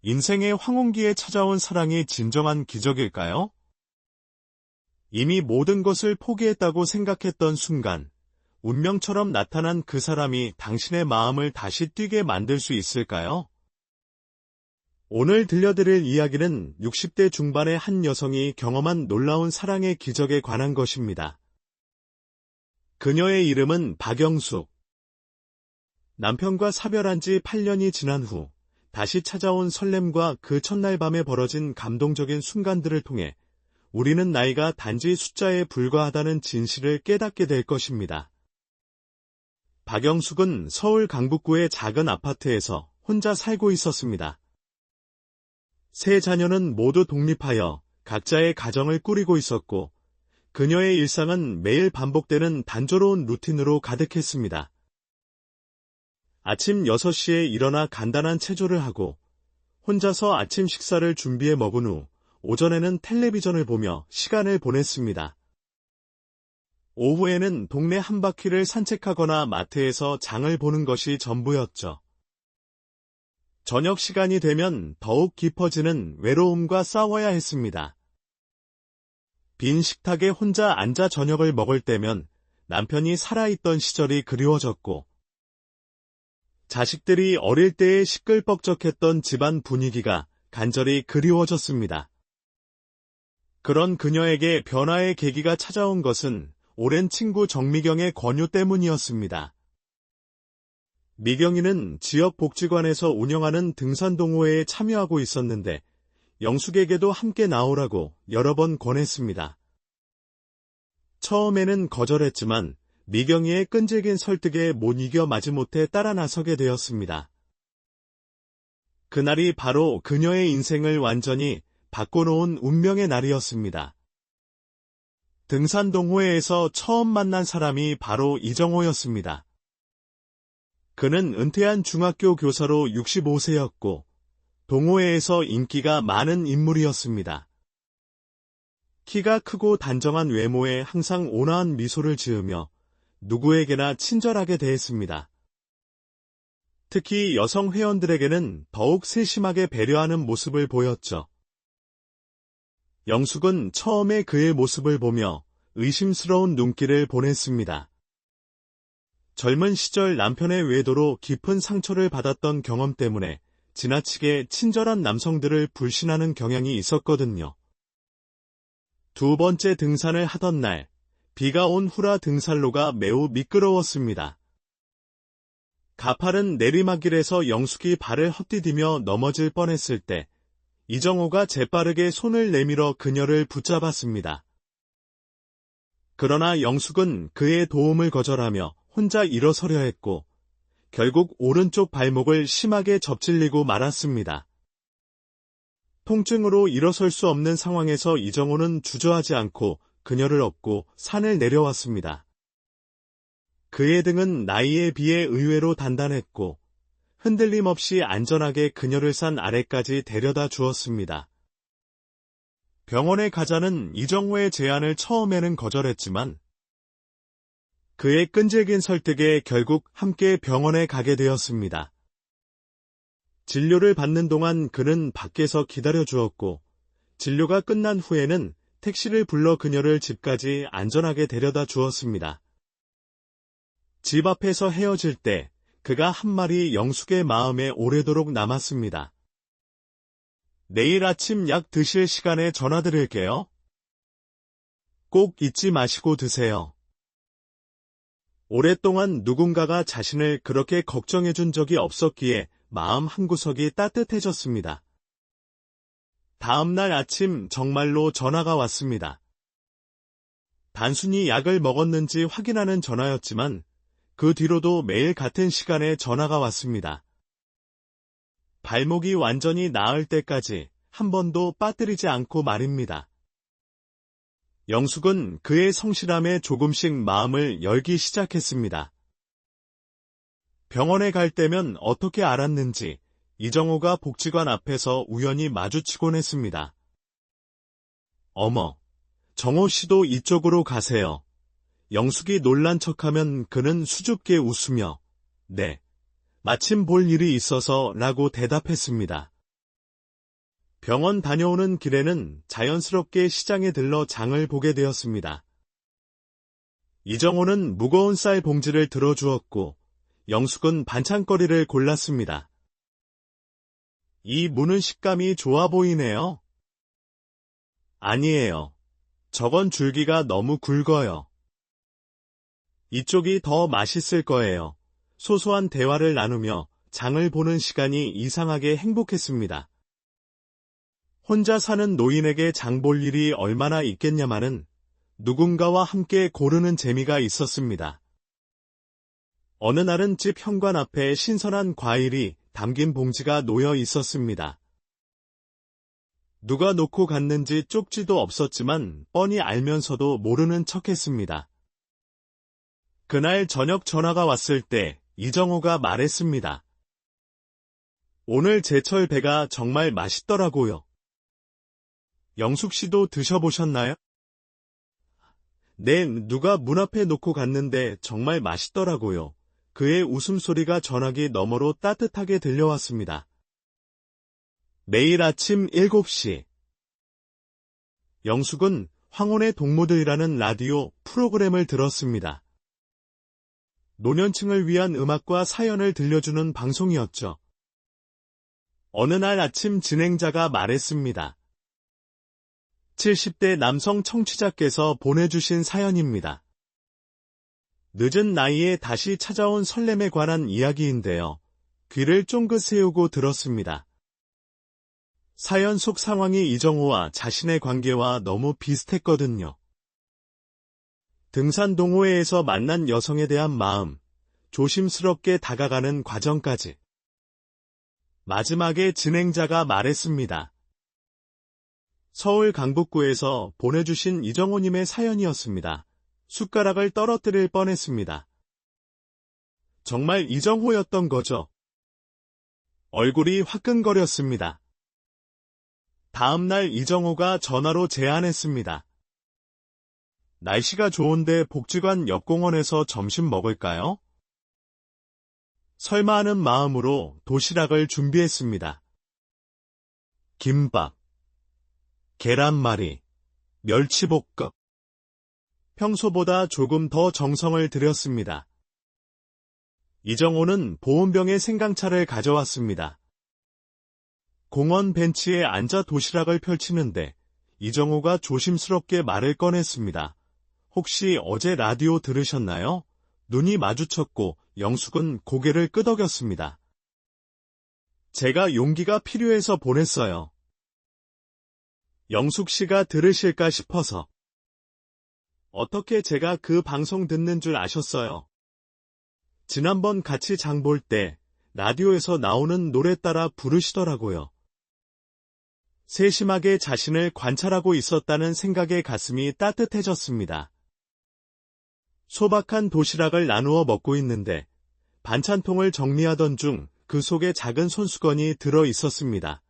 인생의 황혼기에 찾아온 사랑이 진정한 기적일까요? 이미 모든 것을 포기했다고 생각했던 순간, 운명처럼 나타난 그 사람이 당신의 마음을 다시 뛰게 만들 수 있을까요? 오늘 들려드릴 이야기는 60대 중반의 한 여성이 경험한 놀라운 사랑의 기적에 관한 것입니다. 그녀의 이름은 박영숙. 남편과 사별한 지 8년이 지난 후 다시 찾아온 설렘과 그 첫날 밤에 벌어진 감동적인 순간들을 통해 우리는 나이가 단지 숫자에 불과하다는 진실을 깨닫게 될 것입니다. 박영숙은 서울 강북구의 작은 아파트에서 혼자 살고 있었습니다. 세 자녀는 모두 독립하여 각자의 가정을 꾸리고 있었고, 그녀의 일상은 매일 반복되는 단조로운 루틴으로 가득했습니다. 아침 6시에 일어나 간단한 체조를 하고 혼자서 아침 식사를 준비해 먹은 후 오전에는 텔레비전을 보며 시간을 보냈습니다. 오후에는 동네 한 바퀴를 산책하거나 마트에서 장을 보는 것이 전부였죠. 저녁 시간이 되면 더욱 깊어지는 외로움과 싸워야 했습니다. 빈 식탁에 혼자 앉아 저녁을 먹을 때면 남편이 살아있던 시절이 그리워졌고, 자식들이 어릴 때의 시끌벅적했던 집안 분위기가 간절히 그리워졌습니다. 그런 그녀에게 변화의 계기가 찾아온 것은 오랜 친구 정미경의 권유 때문이었습니다. 미경이는 지역 복지관에서 운영하는 등산 동호회에 참여하고 있었는데 영숙에게도 함께 나오라고 여러 번 권했습니다. 처음에는 거절했지만 미경이의 끈질긴 설득에 못 이겨 마지못해 따라 나서게 되었습니다. 그날이 바로 그녀의 인생을 완전히 바꿔놓은 운명의 날이었습니다. 등산 동호회에서 처음 만난 사람이 바로 이정호였습니다. 그는 은퇴한 중학교 교사로 65세였고 동호회에서 인기가 많은 인물이었습니다. 키가 크고 단정한 외모에 항상 온화한 미소를 지으며 누구에게나 친절하게 대했습니다. 특히 여성 회원들에게는 더욱 세심하게 배려하는 모습을 보였죠. 영숙은 처음에 그의 모습을 보며 의심스러운 눈길을 보냈습니다. 젊은 시절 남편의 외도로 깊은 상처를 받았던 경험 때문에 지나치게 친절한 남성들을 불신하는 경향이 있었거든요. 두 번째 등산을 하던 날, 비가 온 후라 등산로가 매우 미끄러웠습니다. 가파른 내리막길에서 영숙이 발을 헛디디며 넘어질 뻔했을 때 이정호가 재빠르게 손을 내밀어 그녀를 붙잡았습니다. 그러나 영숙은 그의 도움을 거절하며 혼자 일어서려 했고 결국 오른쪽 발목을 심하게 접질리고 말았습니다. 통증으로 일어설 수 없는 상황에서 이정호는 주저하지 않고 그녀를 업고 산을 내려왔습니다. 그의 등은 나이에 비해 의외로 단단했고 흔들림 없이 안전하게 그녀를 산 아래까지 데려다 주었습니다. 병원에 가자는 이정호의 제안을 처음에는 거절했지만 그의 끈질긴 설득에 결국 함께 병원에 가게 되었습니다. 진료를 받는 동안 그는 밖에서 기다려 주었고 진료가 끝난 후에는 택시를 불러 그녀를 집까지 안전하게 데려다 주었습니다. 집 앞에서 헤어질 때 그가 한 말이 영숙의 마음에 오래도록 남았습니다. 내일 아침 약 드실 시간에 전화드릴게요. 꼭 잊지 마시고 드세요. 오랫동안 누군가가 자신을 그렇게 걱정해준 적이 없었기에 마음 한구석이 따뜻해졌습니다. 다음 날 아침 정말로 전화가 왔습니다. 단순히 약을 먹었는지 확인하는 전화였지만 그 뒤로도 매일 같은 시간에 전화가 왔습니다. 발목이 완전히 나을 때까지 한 번도 빠뜨리지 않고 말입니다. 영숙은 그의 성실함에 조금씩 마음을 열기 시작했습니다. 병원에 갈 때면 어떻게 알았는지 이정호가 복지관 앞에서 우연히 마주치곤 했습니다. 어머, 정호 씨도 이쪽으로 가세요. 영숙이 놀란 척하면 그는 수줍게 웃으며 네, 마침 볼 일이 있어서 라고 대답했습니다. 병원 다녀오는 길에는 자연스럽게 시장에 들러 장을 보게 되었습니다. 이정호는 무거운 쌀 봉지를 들어주었고 영숙은 반찬거리를 골랐습니다. 이 무는 식감이 좋아 보이네요. 아니에요. 저건 줄기가 너무 굵어요. 이쪽이 더 맛있을 거예요. 소소한 대화를 나누며 장을 보는 시간이 이상하게 행복했습니다. 혼자 사는 노인에게 장 볼 일이 얼마나 있겠냐마는 누군가와 함께 고르는 재미가 있었습니다. 어느 날은 집 현관 앞에 신선한 과일이 담긴 봉지가 놓여 있었습니다. 누가 놓고 갔는지 쪽지도 없었지만 뻔히 알면서도 모르는 척했습니다. 그날 저녁 전화가 왔을 때 이정호가 말했습니다. 오늘 제철 배가 정말 맛있더라고요. 영숙 씨도 드셔보셨나요? 네, 누가 문 앞에 놓고 갔는데 정말 맛있더라고요. 그의 웃음소리가 전화기 너머로 따뜻하게 들려왔습니다. 매일 아침 7시. 영숙은 황혼의 동무들이라는 라디오 프로그램을 들었습니다. 노년층을 위한 음악과 사연을 들려주는 방송이었죠. 어느 날 아침 진행자가 말했습니다. 70대 남성 청취자께서 보내주신 사연입니다. 늦은 나이에 다시 찾아온 설렘에 관한 이야기인데요. 귀를 쫑긋 세우고 들었습니다. 사연 속 상황이 이정호와 자신의 관계와 너무 비슷했거든요. 등산 동호회에서 만난 여성에 대한 마음, 조심스럽게 다가가는 과정까지. 마지막에 진행자가 말했습니다. 서울 강북구에서 보내주신 이정호님의 사연이었습니다. 숟가락을 떨어뜨릴 뻔했습니다. 정말 이정호였던 거죠. 얼굴이 화끈거렸습니다. 다음 날 이정호가 전화로 제안했습니다. 날씨가 좋은데 복지관 옆 공원에서 점심 먹을까요? 설마 하는 마음으로 도시락을 준비했습니다. 김밥, 계란말이, 멸치볶음. 평소보다 조금 더 정성을 들였습니다. 이정호는 보온병에 생강차를 가져왔습니다. 공원 벤치에 앉아 도시락을 펼치는데 이정호가 조심스럽게 말을 꺼냈습니다. 혹시 어제 라디오 들으셨나요? 눈이 마주쳤고 영숙은 고개를 끄덕였습니다. 제가 용기가 필요해서 보냈어요. 영숙 씨가 들으실까 싶어서. 어떻게 제가 그 방송 듣는 줄 아셨어요? 지난번 같이 장 볼 때 라디오에서 나오는 노래 따라 부르시더라고요. 세심하게 자신을 관찰하고 있었다는 생각에 가슴이 따뜻해졌습니다. 소박한 도시락을 나누어 먹고 있는데 반찬통을 정리하던 중 그 속에 작은 손수건이 들어 있었습니다.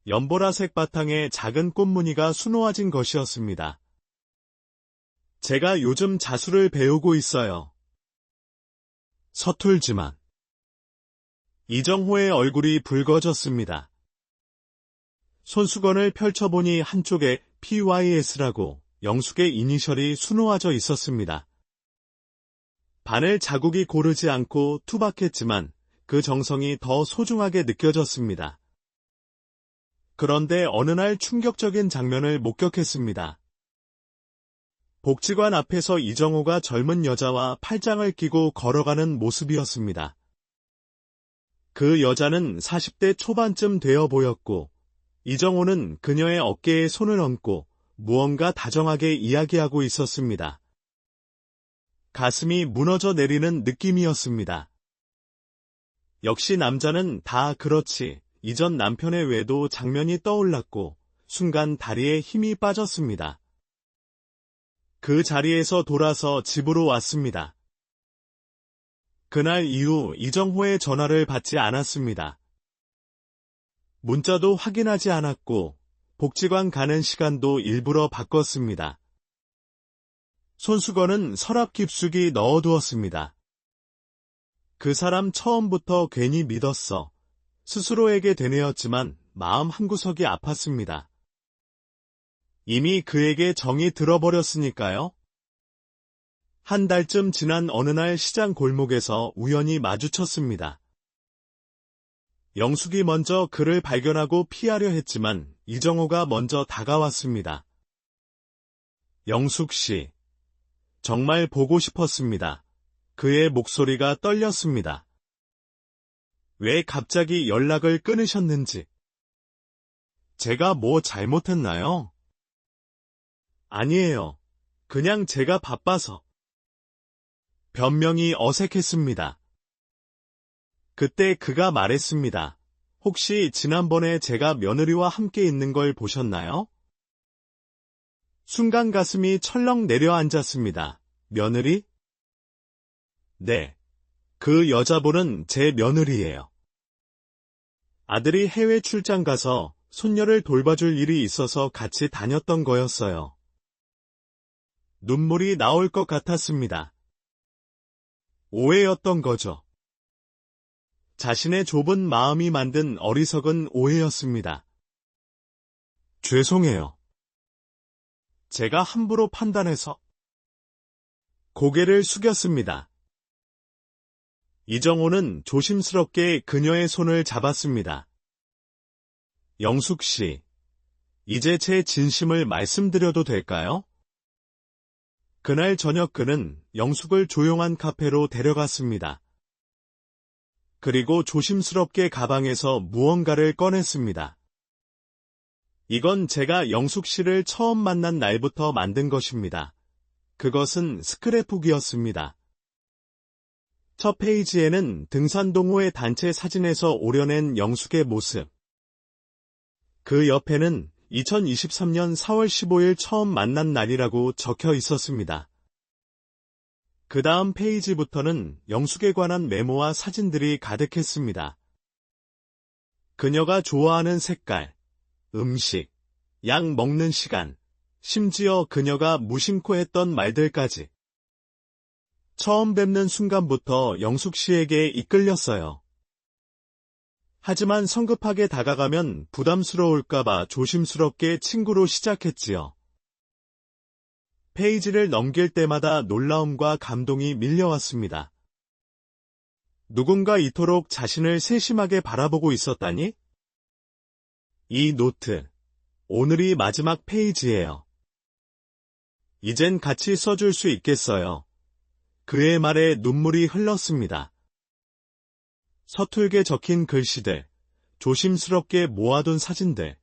연보라색 바탕에 작은 꽃무늬가 수놓아진 것이었습니다. 제가 요즘 자수를 배우고 있어요. 서툴지만. 이정호의 얼굴이 붉어졌습니다. 손수건을 펼쳐보니 한쪽에 PYS라고 영숙의 이니셜이 수놓아져 있었습니다. 바늘 자국이 고르지 않고 투박했지만 그 정성이 더 소중하게 느껴졌습니다. 그런데 어느 날 충격적인 장면을 목격했습니다. 복지관 앞에서 이정호가 젊은 여자와 팔짱을 끼고 걸어가는 모습이었습니다. 그 여자는 40대 초반쯤 되어 보였고 이정호는 그녀의 어깨에 손을 얹고 무언가 다정하게 이야기하고 있었습니다. 가슴이 무너져 내리는 느낌이었습니다. 역시 남자는 다 그렇지. 이전 남편의 외도 장면이 떠올랐고 순간 다리에 힘이 빠졌습니다. 그 자리에서 돌아서 집으로 왔습니다. 그날 이후 이정호의 전화를 받지 않았습니다. 문자도 확인하지 않았고 복지관 가는 시간도 일부러 바꿨습니다. 손수건은 서랍 깊숙이 넣어두었습니다. 그 사람 처음부터 괜히 믿었어. 스스로에게 되뇌었지만 마음 한구석이 아팠습니다. 이미 그에게 정이 들어버렸으니까요. 한 달쯤 지난 어느 날 시장 골목에서 우연히 마주쳤습니다. 영숙이 먼저 그를 발견하고 피하려 했지만 이정호가 먼저 다가왔습니다. 영숙 씨, 정말 보고 싶었습니다. 그의 목소리가 떨렸습니다. 왜 갑자기 연락을 끊으셨는지. 제가 뭐 잘못했나요? 아니에요. 그냥 제가 바빠서. 변명이 어색했습니다. 그때 그가 말했습니다. 혹시 지난번에 제가 며느리와 함께 있는 걸 보셨나요? 순간 가슴이 철렁 내려앉았습니다. 며느리? 네. 그 여자분은 제 며느리예요. 아들이 해외 출장 가서 손녀를 돌봐줄 일이 있어서 같이 다녔던 거였어요. 눈물이 나올 것 같았습니다. 오해였던 거죠. 자신의 좁은 마음이 만든 어리석은 오해였습니다. 죄송해요. 제가 함부로 판단해서. 고개를 숙였습니다. 이정호는 조심스럽게 그녀의 손을 잡았습니다. 영숙 씨, 이제 제 진심을 말씀드려도 될까요? 그날 저녁 그는 영숙을 조용한 카페로 데려갔습니다. 그리고 조심스럽게 가방에서 무언가를 꺼냈습니다. 이건 제가 영숙 씨를 처음 만난 날부터 만든 것입니다. 그것은 스크랩북이었습니다. 첫 페이지에는 등산동호회 단체 사진에서 오려낸 영숙의 모습. 그 옆에는 2023년 4월 15일 처음 만난 날이라고 적혀 있었습니다. 그 다음 페이지부터는 영숙에 관한 메모와 사진들이 가득했습니다. 그녀가 좋아하는 색깔, 음식, 약 먹는 시간, 심지어 그녀가 무심코 했던 말들까지. 처음 뵙는 순간부터 영숙 씨에게 이끌렸어요. 하지만 성급하게 다가가면 부담스러울까봐 조심스럽게 친구로 시작했지요. 페이지를 넘길 때마다 놀라움과 감동이 밀려왔습니다. 누군가 이토록 자신을 세심하게 바라보고 있었다니? 이 노트, 오늘이 마지막 페이지예요. 이젠 같이 써줄 수 있겠어요. 그의 말에 눈물이 흘렀습니다. 서툴게 적힌 글씨들, 조심스럽게 모아둔 사진들,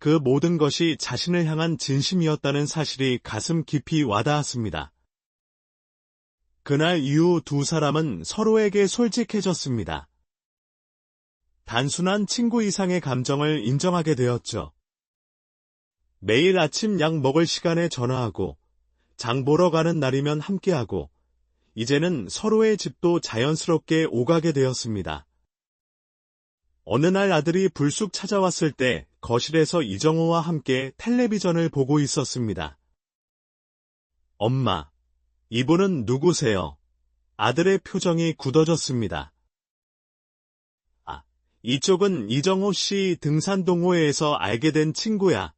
그 모든 것이 자신을 향한 진심이었다는 사실이 가슴 깊이 와닿았습니다. 그날 이후 두 사람은 서로에게 솔직해졌습니다. 단순한 친구 이상의 감정을 인정하게 되었죠. 매일 아침 약 먹을 시간에 전화하고, 장 보러 가는 날이면 함께하고, 이제는 서로의 집도 자연스럽게 오가게 되었습니다. 어느 날 아들이 불쑥 찾아왔을 때 거실에서 이정호와 함께 텔레비전을 보고 있었습니다. 엄마, 이분은 누구세요? 아들의 표정이 굳어졌습니다. 아, 이쪽은 이정호 씨 등산동호회에서 알게 된 친구야.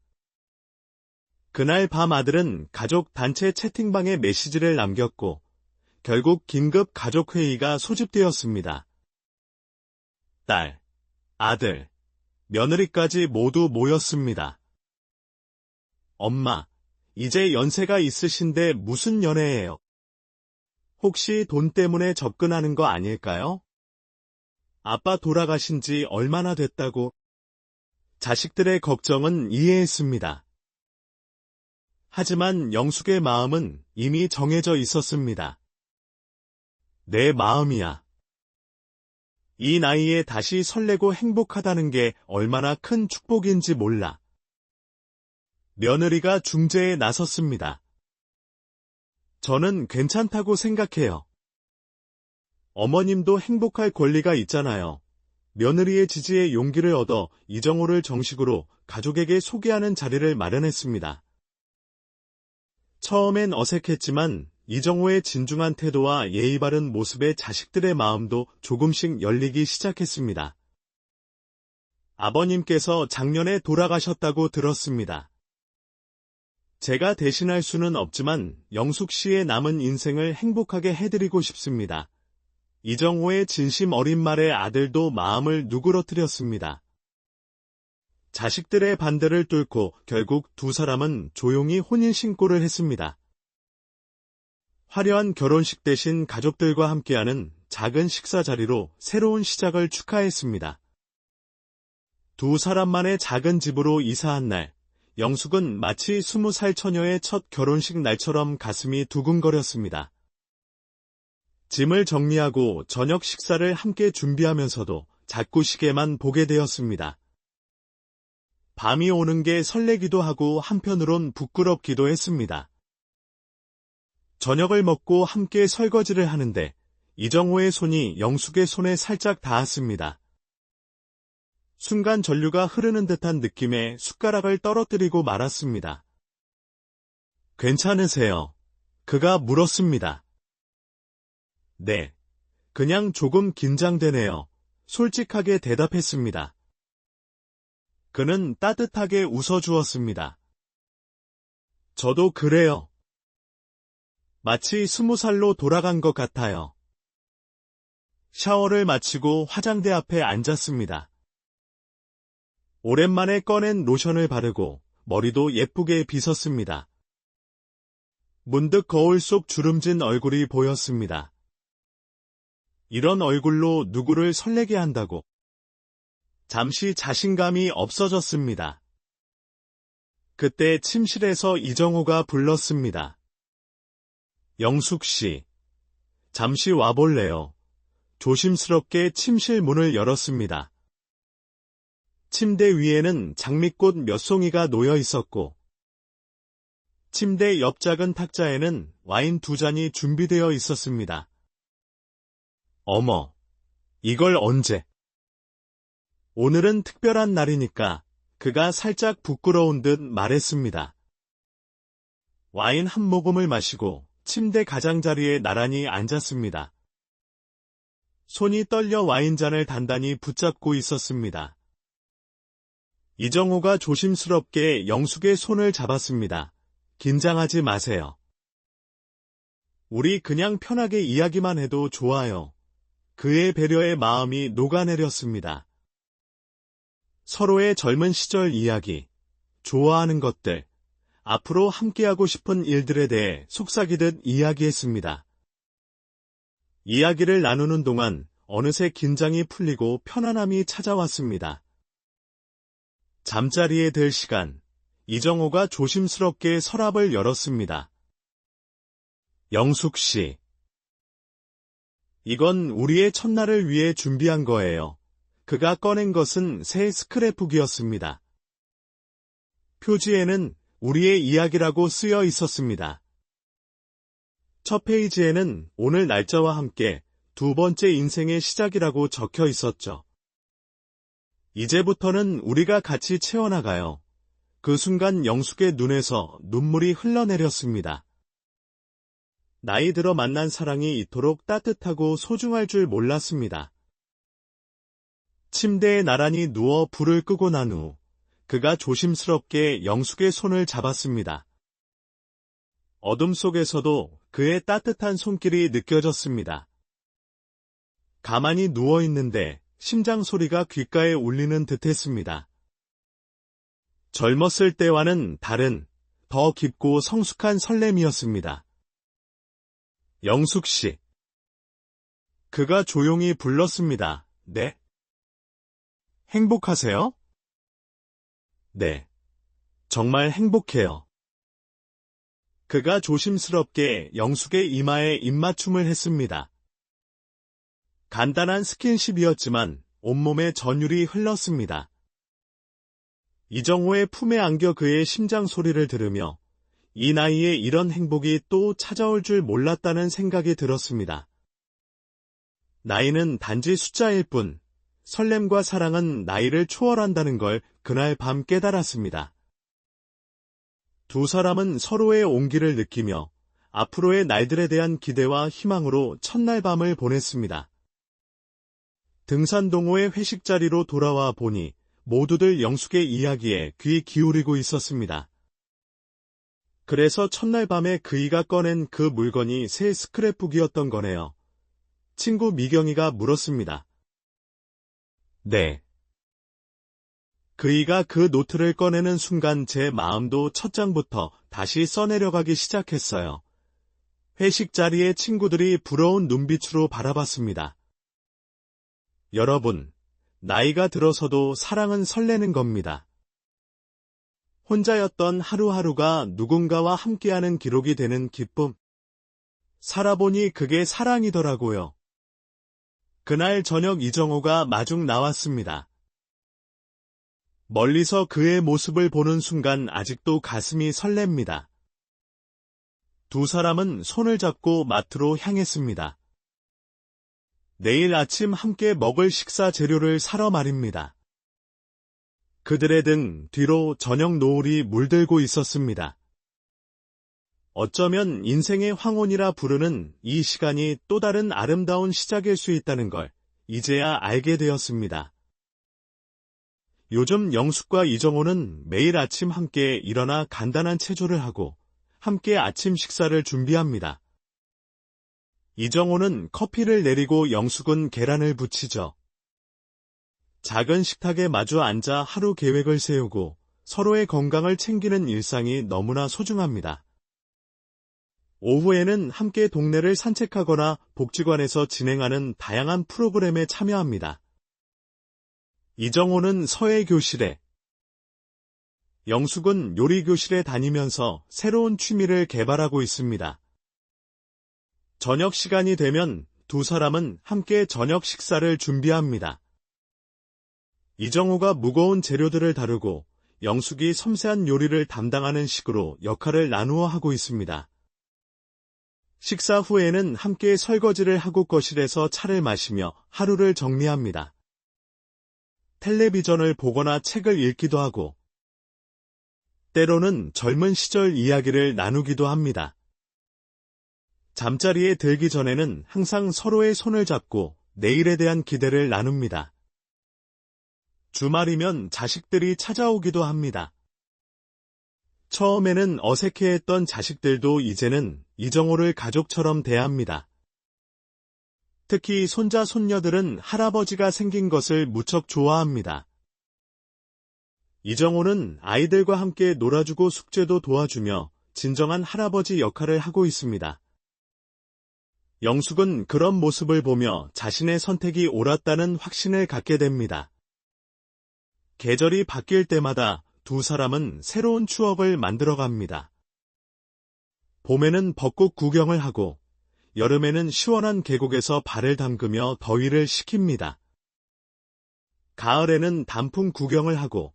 그날 밤 아들은 가족 단체 채팅방에 메시지를 남겼고, 결국 긴급 가족회의가 소집되었습니다. 딸, 아들, 며느리까지 모두 모였습니다. 엄마, 이제 연세가 있으신데 무슨 연애예요? 혹시 돈 때문에 접근하는 거 아닐까요? 아빠 돌아가신 지 얼마나 됐다고? 자식들의 걱정은 이해했습니다. 하지만 영숙의 마음은 이미 정해져 있었습니다. 내 마음이야. 이 나이에 다시 설레고 행복하다는 게 얼마나 큰 축복인지 몰라. 며느리가 중재에 나섰습니다. 저는 괜찮다고 생각해요. 어머님도 행복할 권리가 있잖아요. 며느리의 지지에 용기를 얻어 이정호를 정식으로 가족에게 소개하는 자리를 마련했습니다. 처음엔 어색했지만 이정호의 진중한 태도와 예의 바른 모습에 자식들의 마음도 조금씩 열리기 시작했습니다. 아버님께서 작년에 돌아가셨다고 들었습니다. 제가 대신할 수는 없지만 영숙 씨의 남은 인생을 행복하게 해드리고 싶습니다. 이정호의 진심 어린 말에 아들도 마음을 누그러뜨렸습니다. 자식들의 반대를 뚫고 결국 두 사람은 조용히 혼인신고를 했습니다. 화려한 결혼식 대신 가족들과 함께하는 작은 식사 자리로 새로운 시작을 축하했습니다. 두 사람만의 작은 집으로 이사한 날, 영숙은 마치 20살 처녀의 첫 결혼식 날처럼 가슴이 두근거렸습니다. 짐을 정리하고 저녁 식사를 함께 준비하면서도 자꾸 시계만 보게 되었습니다. 밤이 오는 게 설레기도 하고 한편으론 부끄럽기도 했습니다. 저녁을 먹고 함께 설거지를 하는데 이정호의 손이 영숙의 손에 살짝 닿았습니다. 순간 전류가 흐르는 듯한 느낌에 숟가락을 떨어뜨리고 말았습니다. 괜찮으세요? 그가 물었습니다. 네, 그냥 조금 긴장되네요. 솔직하게 대답했습니다. 그는 따뜻하게 웃어주었습니다. 저도 그래요. 마치 20살로 돌아간 것 같아요. 샤워를 마치고 화장대 앞에 앉았습니다. 오랜만에 꺼낸 로션을 바르고 머리도 예쁘게 빗었습니다. 문득 거울 속 주름진 얼굴이 보였습니다. 이런 얼굴로 누구를 설레게 한다고. 잠시 자신감이 없어졌습니다. 그때 침실에서 이정호가 불렀습니다. 영숙 씨, 잠시 와볼래요? 조심스럽게 침실 문을 열었습니다. 침대 위에는 장미꽃 몇 송이가 놓여 있었고, 침대 옆 작은 탁자에는 와인 2잔이 준비되어 있었습니다. 어머, 이걸 언제? 오늘은 특별한 날이니까 그가 살짝 부끄러운 듯 말했습니다. 와인 한 모금을 마시고 침대 가장자리에 나란히 앉았습니다. 손이 떨려 와인잔을 단단히 붙잡고 있었습니다. 이정호가 조심스럽게 영숙의 손을 잡았습니다. 긴장하지 마세요. 우리 그냥 편하게 이야기만 해도 좋아요. 그의 배려의 마음이 녹아내렸습니다. 서로의 젊은 시절 이야기, 좋아하는 것들, 앞으로 함께하고 싶은 일들에 대해 속삭이듯 이야기했습니다. 이야기를 나누는 동안 어느새 긴장이 풀리고 편안함이 찾아왔습니다. 잠자리에 들 시간, 이정호가 조심스럽게 서랍을 열었습니다. 영숙 씨, 이건 우리의 첫날을 위해 준비한 거예요. 그가 꺼낸 것은 새 스크랩북이었습니다. 표지에는 우리의 이야기라고 쓰여 있었습니다. 첫 페이지에는 오늘 날짜와 함께 2번째 인생의 시작이라고 적혀 있었죠. 이제부터는 우리가 같이 채워나가요. 그 순간 영숙의 눈에서 눈물이 흘러내렸습니다. 나이 들어 만난 사랑이 이토록 따뜻하고 소중할 줄 몰랐습니다. 침대에 나란히 누워 불을 끄고 난 후 그가 조심스럽게 영숙의 손을 잡았습니다. 어둠 속에서도 그의 따뜻한 손길이 느껴졌습니다. 가만히 누워 있는데 심장 소리가 귓가에 울리는 듯했습니다. 젊었을 때와는 다른 더 깊고 성숙한 설렘이었습니다. 영숙 씨. 그가 조용히 불렀습니다. 네? 행복하세요? 네. 정말 행복해요. 그가 조심스럽게 영숙의 이마에 입맞춤을 했습니다. 간단한 스킨십이었지만 온몸에 전율이 흘렀습니다. 이정호의 품에 안겨 그의 심장 소리를 들으며 이 나이에 이런 행복이 또 찾아올 줄 몰랐다는 생각이 들었습니다. 나이는 단지 숫자일 뿐, 설렘과 사랑은 나이를 초월한다는 걸 그날 밤 깨달았습니다. 두 사람은 서로의 온기를 느끼며 앞으로의 날들에 대한 기대와 희망으로 첫날 밤을 보냈습니다. 등산동호회 회식 자리로 돌아와 보니 모두들 영숙의 이야기에 귀 기울이고 있었습니다. 그래서 첫날 밤에 그이가 꺼낸 그 물건이 새 스크랩북이었던 거네요. 친구 미경이가 물었습니다. 네. 그이가 그 노트를 꺼내는 순간 제 마음도 첫 장부터 다시 써내려가기 시작했어요. 회식 자리에 친구들이 부러운 눈빛으로 바라봤습니다. 여러분, 나이가 들어서도 사랑은 설레는 겁니다. 혼자였던 하루하루가 누군가와 함께하는 기록이 되는 기쁨. 살아보니 그게 사랑이더라고요. 그날 저녁 이정호가 마중 나왔습니다. 멀리서 그의 모습을 보는 순간 아직도 가슴이 설렙니다. 두 사람은 손을 잡고 마트로 향했습니다. 내일 아침 함께 먹을 식사 재료를 사러 말입니다. 그들의 등 뒤로 저녁 노을이 물들고 있었습니다. 어쩌면 인생의 황혼이라 부르는 이 시간이 또 다른 아름다운 시작일 수 있다는 걸 이제야 알게 되었습니다. 요즘 영숙과 이정호는 매일 아침 함께 일어나 간단한 체조를 하고 함께 아침 식사를 준비합니다. 이정호는 커피를 내리고 영숙은 계란을 부치죠. 작은 식탁에 마주 앉아 하루 계획을 세우고 서로의 건강을 챙기는 일상이 너무나 소중합니다. 오후에는 함께 동네를 산책하거나 복지관에서 진행하는 다양한 프로그램에 참여합니다. 이정호는 서예교실에, 영숙은 요리교실에 다니면서 새로운 취미를 개발하고 있습니다. 저녁 시간이 되면 두 사람은 함께 저녁 식사를 준비합니다. 이정호가 무거운 재료들을 다루고 영숙이 섬세한 요리를 담당하는 식으로 역할을 나누어 하고 있습니다. 식사 후에는 함께 설거지를 하고 거실에서 차를 마시며 하루를 정리합니다. 텔레비전을 보거나 책을 읽기도 하고 때로는 젊은 시절 이야기를 나누기도 합니다. 잠자리에 들기 전에는 항상 서로의 손을 잡고 내일에 대한 기대를 나눕니다. 주말이면 자식들이 찾아오기도 합니다. 처음에는 어색해했던 자식들도 이제는 이정호를 가족처럼 대합니다. 특히 손자 손녀들은 할아버지가 생긴 것을 무척 좋아합니다. 이정호는 아이들과 함께 놀아주고 숙제도 도와주며 진정한 할아버지 역할을 하고 있습니다. 영숙은 그런 모습을 보며 자신의 선택이 옳았다는 확신을 갖게 됩니다. 계절이 바뀔 때마다 두 사람은 새로운 추억을 만들어갑니다. 봄에는 벚꽃 구경을 하고 여름에는 시원한 계곡에서 발을 담그며 더위를 식힙니다. 가을에는 단풍 구경을 하고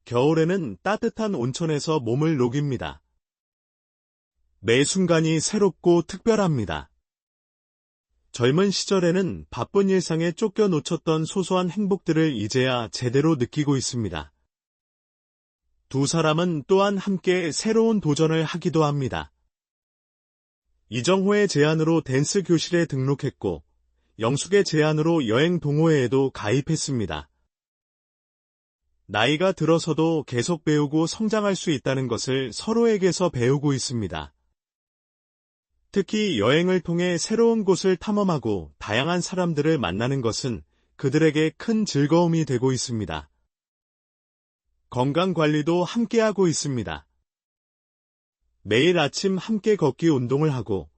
겨울에는 따뜻한 온천에서 몸을 녹입니다. 매 순간이 새롭고 특별합니다. 젊은 시절에는 바쁜 일상에 쫓겨 놓쳤던 소소한 행복들을 이제야 제대로 느끼고 있습니다. 두 사람은 또한 함께 새로운 도전을 하기도 합니다. 이정호의 제안으로 댄스 교실에 등록했고 영숙의 제안으로 여행 동호회에도 가입했습니다. 나이가 들어서도 계속 배우고 성장할 수 있다는 것을 서로에게서 배우고 있습니다. 특히 여행을 통해 새로운 곳을 탐험하고 다양한 사람들을 만나는 것은 그들에게 큰 즐거움이 되고 있습니다. 건강관리도 함께하고 있습니다. 매일 아침 함께 걷기 운동을 하고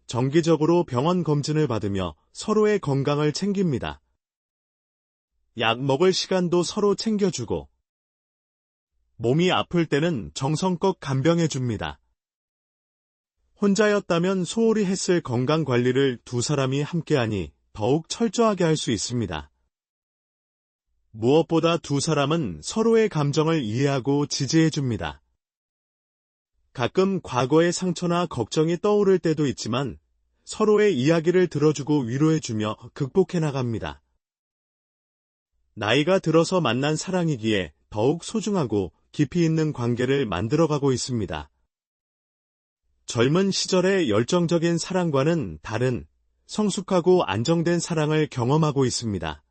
정기적으로 병원 검진을 받으며 서로의 건강을 챙깁니다. 약 먹을 시간도 서로 챙겨주고 몸이 아플 때는 정성껏 간병해줍니다. 혼자였다면 소홀히 했을 건강관리를 두 사람이 함께하니 더욱 철저하게 할 수 있습니다. 무엇보다 두 사람은 서로의 감정을 이해하고 지지해줍니다. 가끔 과거의 상처나 걱정이 떠오를 때도 있지만 서로의 이야기를 들어주고 위로해주며 극복해 나갑니다. 나이가 들어서 만난 사랑이기에 더욱 소중하고 깊이 있는 관계를 만들어가고 있습니다. 젊은 시절의 열정적인 사랑과는 다른 성숙하고 안정된 사랑을 경험하고 있습니다.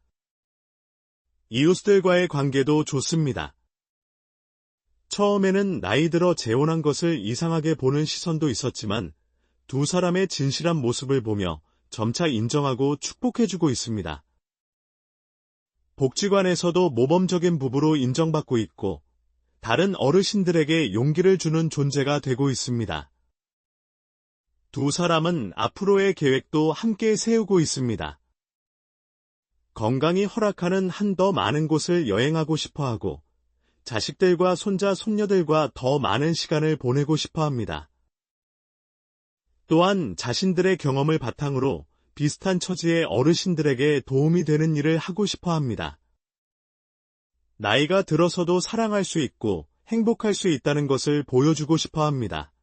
이웃들과의 관계도 좋습니다. 처음에는 나이 들어 재혼한 것을 이상하게 보는 시선도 있었지만 두 사람의 진실한 모습을 보며 점차 인정하고 축복해주고 있습니다. 복지관에서도 모범적인 부부로 인정받고 있고 다른 어르신들에게 용기를 주는 존재가 되고 있습니다. 두 사람은 앞으로의 계획도 함께 세우고 있습니다. 건강이 허락하는 한 더 많은 곳을 여행하고 싶어하고 자식들과 손자, 손녀들과 더 많은 시간을 보내고 싶어합니다. 또한 자신들의 경험을 바탕으로 비슷한 처지의 어르신들에게 도움이 되는 일을 하고 싶어합니다. 나이가 들어서도 사랑할 수 있고 행복할 수 있다는 것을 보여주고 싶어합니다.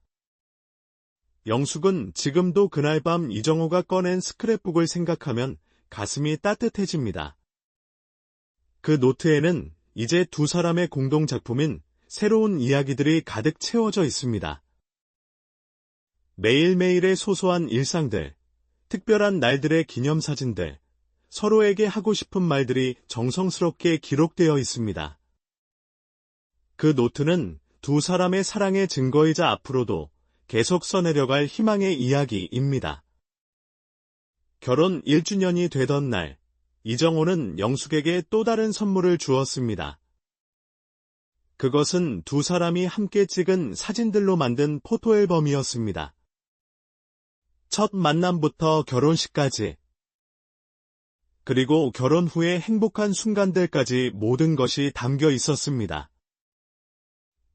영숙은 지금도 그날 밤 이정호가 꺼낸 스크랩북을 생각하면 가슴이 따뜻해집니다. 그 노트에는 이제 두 사람의 공동작품인 새로운 이야기들이 가득 채워져 있습니다. 매일매일의 소소한 일상들, 특별한 날들의 기념사진들, 서로에게 하고 싶은 말들이 정성스럽게 기록되어 있습니다. 그 노트는 두 사람의 사랑의 증거이자 앞으로도 계속 써내려갈 희망의 이야기입니다. 결혼 1주년이 되던 날, 이정호는 영숙에게 또 다른 선물을 주었습니다. 그것은 두 사람이 함께 찍은 사진들로 만든 포토앨범이었습니다. 첫 만남부터 결혼식까지, 그리고 결혼 후의 행복한 순간들까지 모든 것이 담겨 있었습니다.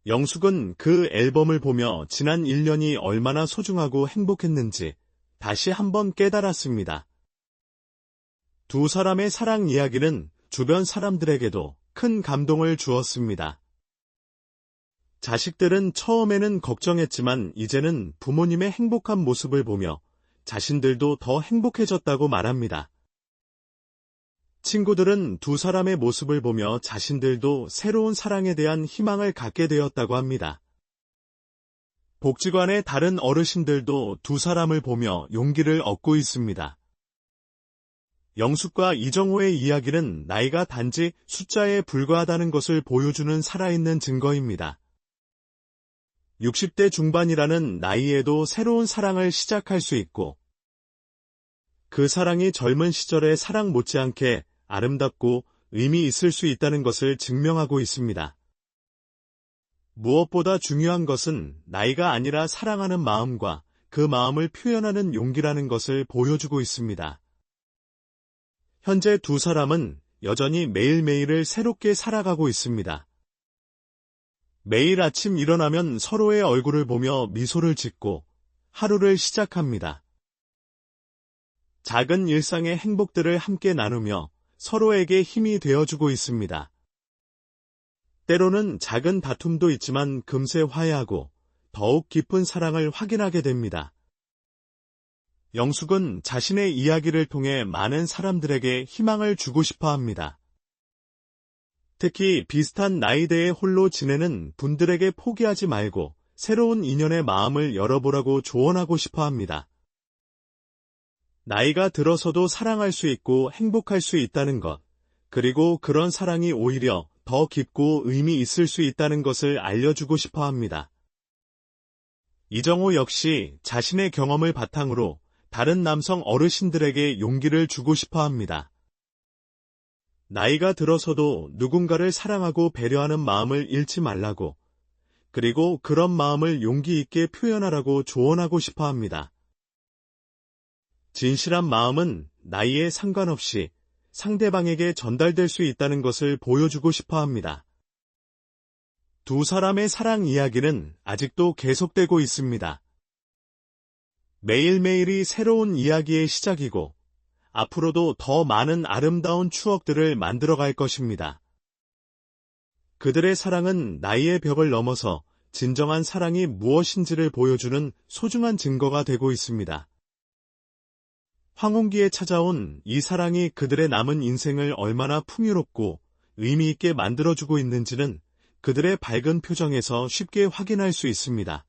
영숙은 그 앨범을 보며 지난 1년이 얼마나 소중하고 행복했는지 다시 한번 깨달았습니다. 두 사람의 사랑 이야기는 주변 사람들에게도 큰 감동을 주었습니다. 자식들은 처음에는 걱정했지만 이제는 부모님의 행복한 모습을 보며 자신들도 더 행복해졌다고 말합니다. 친구들은 두 사람의 모습을 보며 자신들도 새로운 사랑에 대한 희망을 갖게 되었다고 합니다. 복지관의 다른 어르신들도 두 사람을 보며 용기를 얻고 있습니다. 영숙과 이정호의 이야기는 나이가 단지 숫자에 불과하다는 것을 보여주는 살아있는 증거입니다. 60대 중반이라는 나이에도 새로운 사랑을 시작할 수 있고 그 사랑이 젊은 시절의 사랑 못지않게 아름답고 의미 있을 수 있다는 것을 증명하고 있습니다. 무엇보다 중요한 것은 나이가 아니라 사랑하는 마음과 그 마음을 표현하는 용기라는 것을 보여주고 있습니다. 현재 두 사람은 여전히 매일매일을 새롭게 살아가고 있습니다. 매일 아침 일어나면 서로의 얼굴을 보며 미소를 짓고 하루를 시작합니다. 작은 일상의 행복들을 함께 나누며 서로에게 힘이 되어주고 있습니다. 때로는 작은 다툼도 있지만 금세 화해하고 더욱 깊은 사랑을 확인하게 됩니다. 영숙은 자신의 이야기를 통해 많은 사람들에게 희망을 주고 싶어 합니다. 특히 비슷한 나이대에 홀로 지내는 분들에게 포기하지 말고 새로운 인연의 마음을 열어보라고 조언하고 싶어 합니다. 나이가 들어서도 사랑할 수 있고 행복할 수 있다는 것, 그리고 그런 사랑이 오히려 더 깊고 의미 있을 수 있다는 것을 알려주고 싶어 합니다. 이정호 역시 자신의 경험을 바탕으로 다른 남성 어르신들에게 용기를 주고 싶어 합니다. 나이가 들어서도 누군가를 사랑하고 배려하는 마음을 잃지 말라고, 그리고 그런 마음을 용기 있게 표현하라고 조언하고 싶어 합니다. 진실한 마음은 나이에 상관없이 상대방에게 전달될 수 있다는 것을 보여주고 싶어 합니다. 두 사람의 사랑 이야기는 아직도 계속되고 있습니다. 매일매일이 새로운 이야기의 시작이고 앞으로도 더 많은 아름다운 추억들을 만들어갈 것입니다. 그들의 사랑은 나이의 벽을 넘어서 진정한 사랑이 무엇인지를 보여주는 소중한 증거가 되고 있습니다. 황혼기에 찾아온 이 사랑이 그들의 남은 인생을 얼마나 풍요롭고 의미 있게 만들어주고 있는지는 그들의 밝은 표정에서 쉽게 확인할 수 있습니다.